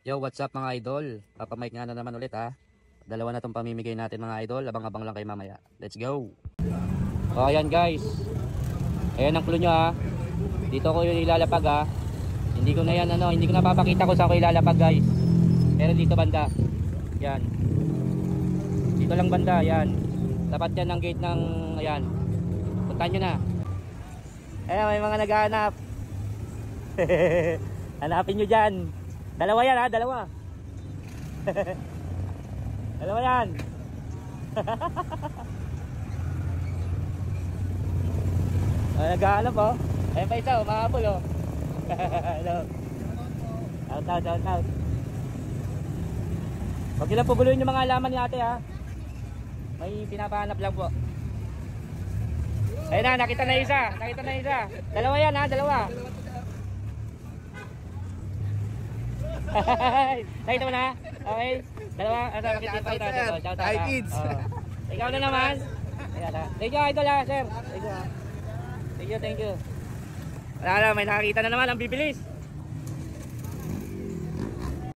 Yo, what's up mga idol? Papamic nga na naman ulit ha. Dalawa na tong pamimigay natin mga idol. Abang-abang lang kayo mamaya. Let's go! So ayan guys. Ayan ang clue nyo ha. Dito ko yung ilalapag ha. Hindi ko na yan hindi ko napapakita kung saan ko ilalapag guys. Pero dito banda. Yan. Dito lang banda. Yan. Tapat yan ng gate ng ayan. Puntahan nyo na. Ayan, may mga naghahanap. Hanapin nyo dyan. Dalawa yan ha, dalawa. Dalawa yan. Naghahanap oh. Ayan pa isa oh, makapul oh. Hello. Out. Huwag nilang puguluhin yung mga alaman ni ate ha. May pinapahanap lang po. Ayun na, nakita na isa. Dalawa yan ha, dalawa. Nakita mo na? Okay. Dalawa. Makikita ito. Hi kids. Ikaw na naman. Thank you idol ha, sir. Thank you. Wala na, may nakakita na naman. Ang bibilis.